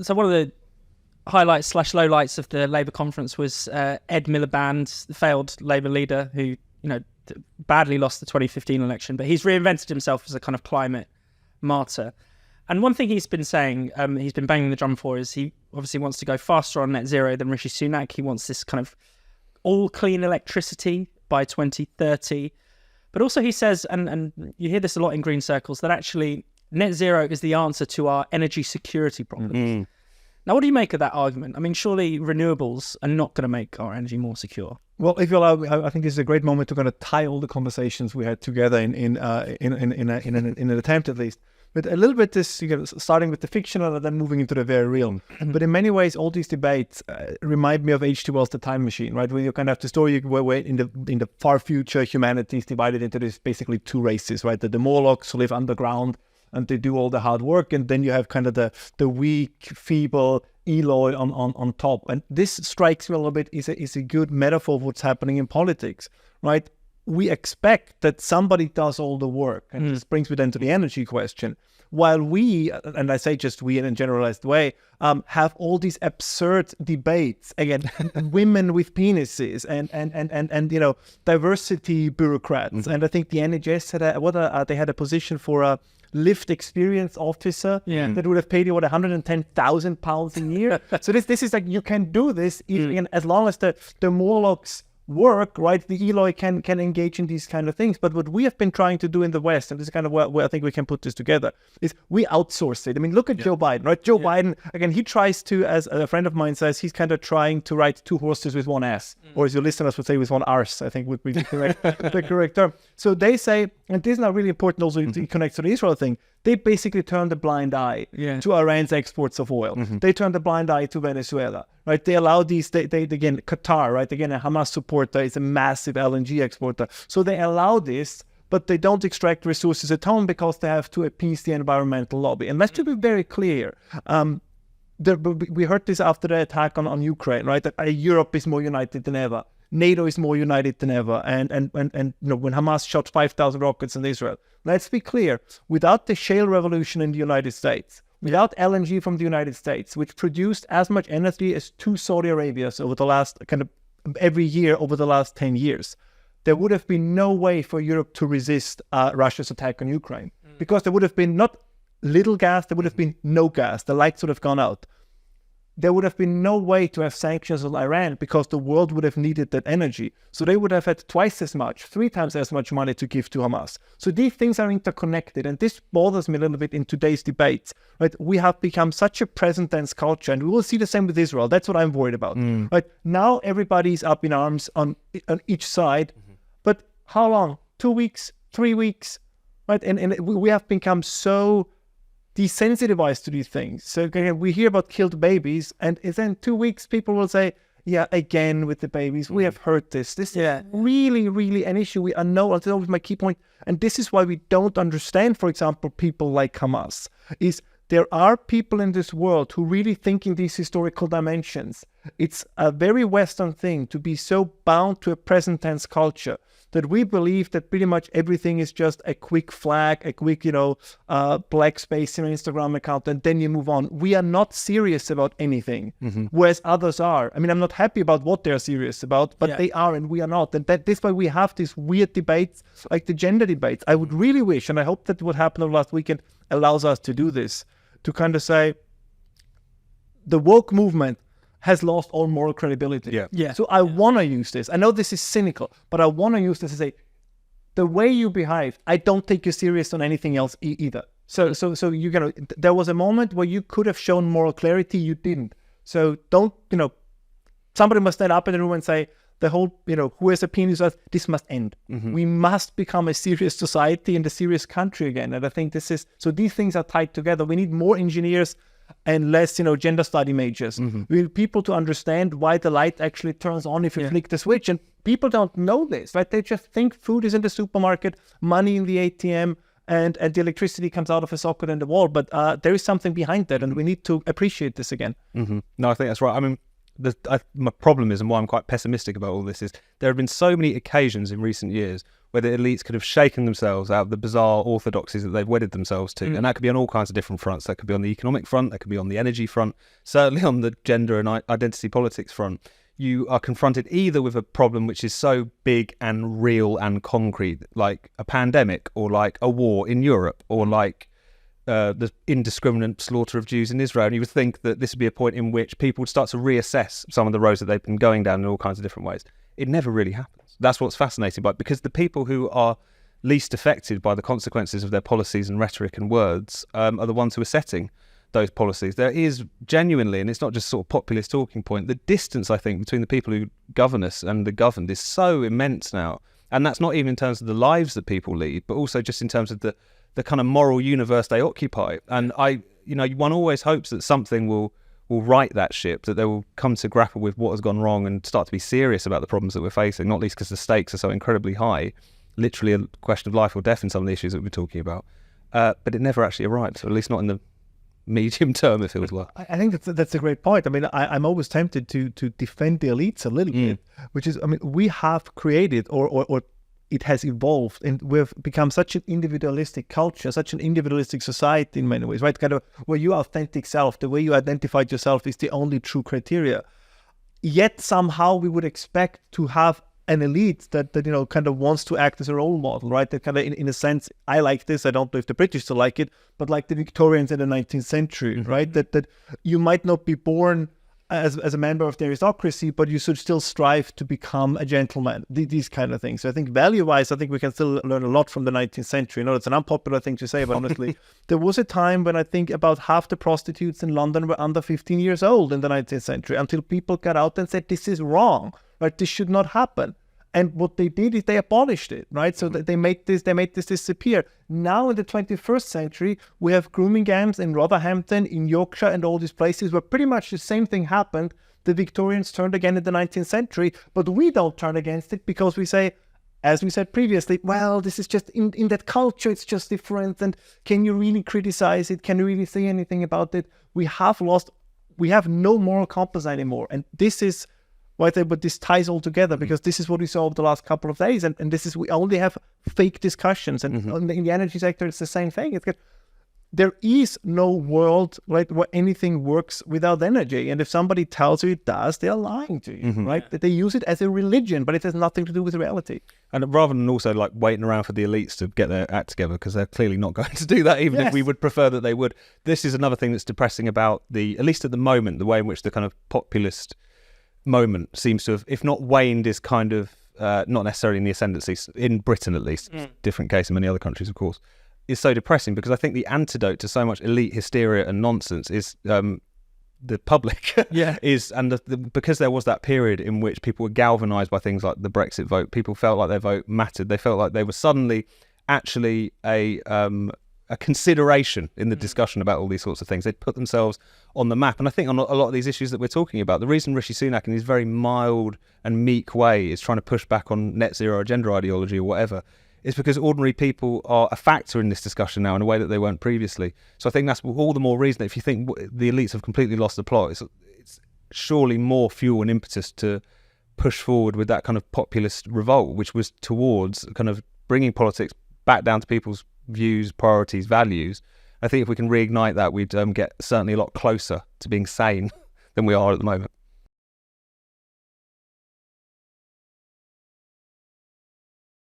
So one of the highlights / lowlights of the Labour conference was Ed Miliband, the failed Labour leader who, badly lost the 2015 election, but he's reinvented himself as a kind of climate martyr. And one thing he's been saying, he's been banging the drum for, is he obviously wants to go faster on net zero than Rishi Sunak. He wants this kind of all clean electricity by 2030. But also he says, and you hear this a lot in green circles, that actually net zero is the answer to our energy security problems. Mm-hmm. Now, what do you make of that argument? I mean, surely renewables are not going to make our energy more secure. Well, if you allow, I think this is a great moment to kind of tie all the conversations we had together in an attempt, at least. But a little bit this, starting with the fictional and then moving into the very real. But in many ways, all these debates remind me of H.G. Wells' The Time Machine, right? Where you kind of have the story where in the far future, humanity is divided into this basically two races, right? The Morlocks who live underground and they do all the hard work, and then you have kind of the weak, feeble Eloi on top. And this strikes me a little bit is a good metaphor of what's happening in politics, right? We expect that somebody does all the work. And this brings me then to the energy question. While we, and I say just we in a generalized way, have all these absurd debates, again, women with penises and diversity bureaucrats. And I think the NHS they had a position for a lived experience officer that would have paid you £110,000 a year. So this is like, you can do this as long as the Morlocks work, right? The Eloi can engage in these kind of things. But what we have been trying to do in the West, and this is kind of where I think we can put this together, is we outsource it. I mean, look at Joe Biden, right? Joe Biden, again, he tries to, as a friend of mine says, he's kind of trying to ride two horses with one ass, or as your listeners would say, with one arse, I think would be the correct term. So they say, and this is now really important also to connect to the Israel thing, they basically turned a blind eye to Iran's exports of oil. They turned a blind eye to Venezuela, right? They allow these, they again, Qatar, right? Again, a Hamas supporter is a massive LNG exporter. So they allow this, but they don't extract resources at home because they have to appease the environmental lobby. And let's be very clear. We heard this after the attack on Ukraine, right? That Europe is more united than ever. NATO is more united than ever. And when Hamas shot 5,000 rockets in Israel, let's be clear, without the shale revolution in the United States, without LNG from the United States, which produced as much energy as two Saudi Arabias over the last every year over the last 10 years, there would have been no way for Europe to resist Russia's attack on Ukraine, because there would have been not little gas, there would have been no gas. The lights would have gone out. There would have been no way to have sanctions on Iran because the world would have needed that energy. So they would have had twice as much, 3 times as much money to give to Hamas. So these things are interconnected. And this bothers me a little bit in today's debates, right? We have become such a present tense culture, and we will see the same with Israel. That's what I'm worried about, right? Now everybody's up in arms on each side. But how long? 2 weeks, 3 weeks, right? And we have become so desensitized to these things. So again, we hear about killed babies, and then 2 weeks people will say, yeah, again with the babies, we have heard this. This is really, really an issue. We know, that's always my key point. And this is why we don't understand, for example, people like Hamas, is there are people in this world who really think in these historical dimensions. It's a very Western thing to be so bound to a present tense culture that we believe that pretty much everything is just a quick flag, a quick, black space in an Instagram account, and then you move on. We are not serious about anything, whereas others are. I mean, I'm not happy about what they're serious about, but they are, and we are not. And that's why we have these weird debates, like the gender debates. I would really wish, and I hope that what happened over last weekend allows us to do this, to kind of say, the woke movement has lost all moral credibility. So I want to use this. I know this is cynical, but I want to use this to say, the way you behave, I don't take you serious on anything else either. So there was a moment where you could have shown moral clarity, you didn't. So don't, somebody must stand up in the room and say, the whole, who has a penis, this must end. We must become a serious society and a serious country again. And I think so these things are tied together. We need more engineers and less, gender study majors. We need people to understand why the light actually turns on if you flick the switch. And people don't know this, right? They just think food is in the supermarket, money in the ATM, and the electricity comes out of a socket in the wall. But there is something behind that, and we need to appreciate this again. No, I think that's right. I mean, my problem is, and why I'm quite pessimistic about all this, is there have been so many occasions in recent years where the elites could have shaken themselves out of the bizarre orthodoxies that they've wedded themselves to. And that could be on all kinds of different fronts. That could be on the economic front, that could be on the energy front, certainly on the gender and identity politics front. You are confronted either with a problem which is so big and real and concrete, like a pandemic, or like a war in Europe, or like the indiscriminate slaughter of Jews in Israel. And you would think that this would be a point in which people would start to reassess some of the roads that they've been going down in all kinds of different ways. It never really happens. That's what's fascinating about it, because the people who are least affected by the consequences of their policies and rhetoric and words are the ones who are setting those policies. There is genuinely, and it's not just sort of populist talking point, the distance, I think, between the people who govern us and the governed is so immense now. And that's not even in terms of the lives that people lead, but also just in terms of the kind of moral universe they occupy. And one always hopes that something will right that ship, that they will come to grapple with what has gone wrong and start to be serious about the problems that we're facing, not least because the stakes are so incredibly high, literally a question of life or death in some of the issues that we're talking about. But it never actually arrives, or at least not in the medium term, it feels like. I think that's a great point. I mean, I'm always tempted to defend the elites a little bit, which is, I mean, we have created or it has evolved, and we've become such an individualistic culture, such an individualistic society in many ways, right? Kind of where your authentic self, the way you identified yourself, is the only true criteria. Yet somehow we would expect to have an elite that kind of wants to act as a role model, right? That kind of, in a sense, I like this. I don't know if the British still like it, but like the Victorians in the 19th century, right? That you might not be born as a member of the aristocracy, but you should still strive to become a gentleman. These kind of things. So I think value-wise, I think we can still learn a lot from the 19th century. It's an unpopular thing to say, but honestly, there was a time when I think about half the prostitutes in London were under 15 years old in the 19th century, until people got out and said, this is wrong, right? This should not happen. And what they did is they abolished it, right? So that they made this disappear. Now in the 21st century, we have grooming gangs in Rotherhampton, in Yorkshire, and all these places where pretty much the same thing happened. The Victorians turned again in the 19th century, but we don't turn against it because we say, as we said previously, well, this is just in that culture, it's just different. And can you really criticize it? Can you really say anything about it? We have no moral compass anymore. And this is but this ties all together, because this is what we saw over the last couple of days, and this is, we only have fake discussions, and in the energy sector it's the same thing. There is no world, right, where anything works without energy, and if somebody tells you it does, they are lying to you, right? That they use it as a religion, but it has nothing to do with reality. And rather than also like waiting around for the elites to get their act together, because they're clearly not going to do that, even if we would prefer that they would. This is another thing that's depressing about at least at the moment, the way in which the kind of populist moment seems to have, if not waned, is kind of not necessarily in the ascendancy, in Britain at least, different case in many other countries of course, is so depressing, because I think the antidote to so much elite hysteria and nonsense is the public. Because there was that period in which people were galvanised by things like the Brexit vote, people felt like their vote mattered, they felt like they were suddenly actually a consideration in the discussion about all these sorts of things. They'd put themselves on the map. And I think on a lot of these issues that we're talking about, the reason Rishi Sunak in his very mild and meek way is trying to push back on net zero or gender ideology or whatever is because ordinary people are a factor in this discussion now in a way that they weren't previously. So I think that's all the more reason that if you think the elites have completely lost the plot, it's surely more fuel and impetus to push forward with that kind of populist revolt, which was towards kind of bringing politics back down to people's views, priorities, values. I think if we can reignite that, we'd get certainly a lot closer to being sane than we are at the moment.